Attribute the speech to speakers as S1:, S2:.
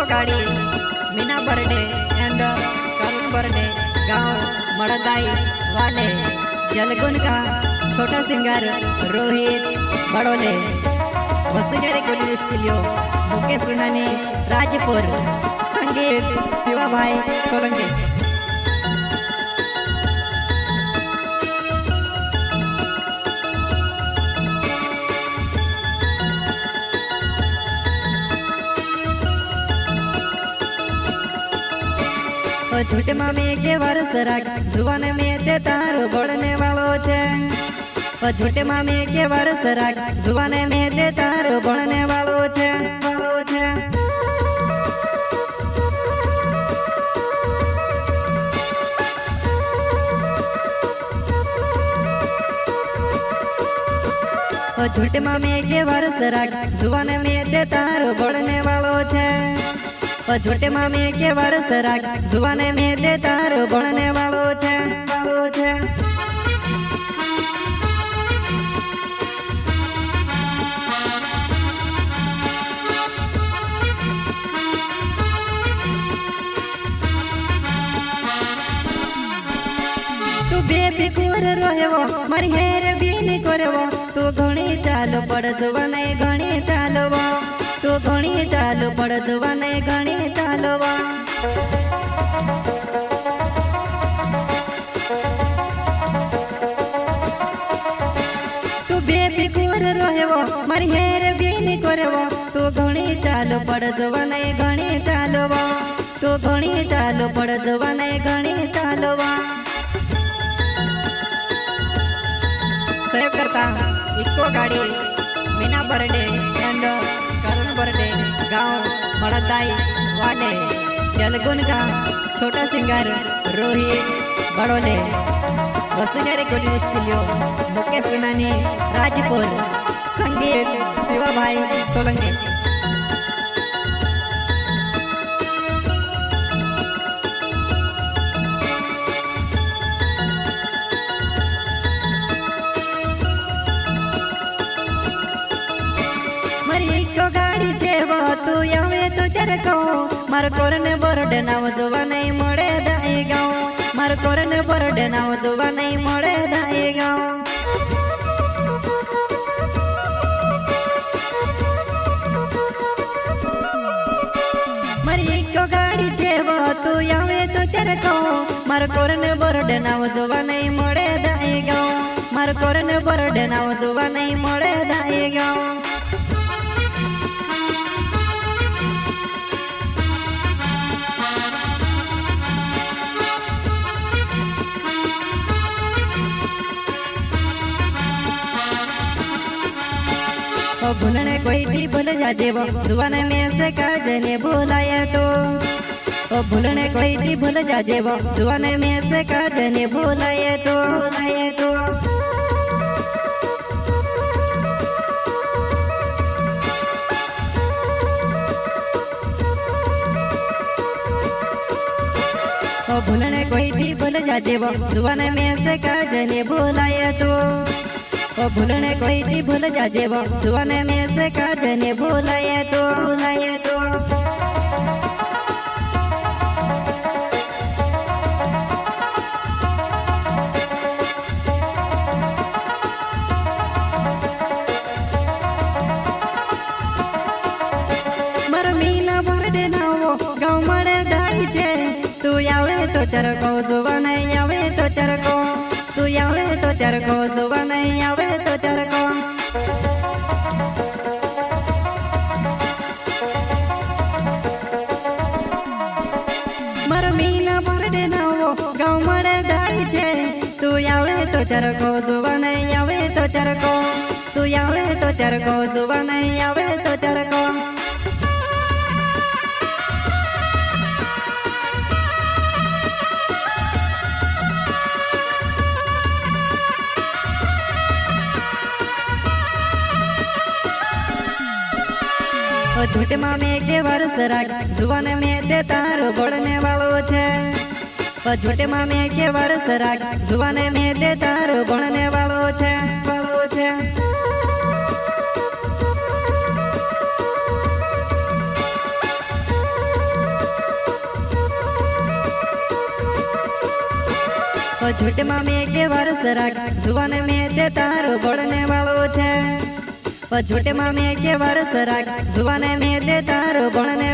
S1: Eco गाड़ी Meena Barde and Karun Barde गांव मड़दाई वाले जलगुन का छोटा सिंगर रोहित बड़ोले वसुंधरा कोली स्टूडियो मुकेश सुनानी राजपुर संगीत शिवा भाई सोलंकी। झूठे मामे के वर्ष राग जुआन में ते तारो बढ़ने वालो छे। झूठे मामे के वर्ष राग जुआन में ते तारो बढ़ने वालो छे। झूठे मामे के वर्ष राग जुआन में ते तारो बढ़ने वालो छे। झूठे मामे के वर्ष राग जुआने में ते तारो बढ़ने वालो छे। तू बेफिकुर रहेवो मारी हेर बीनी करेवो तू घणी चालो पड़ जुआने घणी चालोवो तू घणी चालो पड़ जुआने घणी चालोवो। तू बेफिकुर रहेवो मारी हेर बीनी करेवो तू घणी चालो पड़ जुआने घणी चालोवो तू घणी चालो पड़ जुआने घणी चालोवो। सहयोग करता इको गाड़ी मीना बर्डे एंड करुण बर्डे गांव मड़दाई वाले जलगुन का छोटा सिंगर रोहित बड़ोले वसुंधरा कोली स्टूडियो मुकेश सुनानी राजपुर संगीत शिवा भाई सोलंकी। इको गाड़ी जेवो तू आवे तो तेरे को मार कोरने बरडे नाव जोवा नहीं मोड़े दाई गाँव मार कोरने बरडे नाव जोवा नहीं मोड़े दाई गाँव। मारी इको गाड़ी जेवो तू आवे तो तेरे को मार कोरने बरडे नाव जोवा नहीं मोड़े दाई गाँव मार कोरने बरडे नाव जोवा नहीं मोड़े दाई गाँव। भूलने कोई दी भूल जा देवो जुआने में से काजने भूलाए तो भूलने कोई दी भूल जा देवो जुआने में से काजने भूलाए तो भूलने कोई दी भूल जा देवो जुआने में से काजने भूलाए तो भूलने कोई दी भूल जा जेवो जुआने में से काजने भूलाए तो। मार मीना बर्डे नावो गाँव मड़े दाई छे तू आवे तो तेरे को जुआने आवे तो तेरे को तू आवे तो तेरे को जुआने आवे तो तेरे को। मार मीना बर्डे नावो गाँव मड़े दाई छे तू आवे तो तेरे को जुआने आवे तो तेरे को तू आवे तो तेरे को जुआने आवे तो तेरे को। झूठे मामे के वर्ष राग जुआन में ते तारो बढ़ने वालो छे। झूठे मामे के वर्ष राग जुआन में ते तारो बढ़ने वालो छे। झूठમાં મેં કે વારસ રાખ જુવાન મેં તે તારો ગોળને વાળો છે झूठમાં મેં કે વારસ રાખ જુવાન મેં તે તારો ગોળને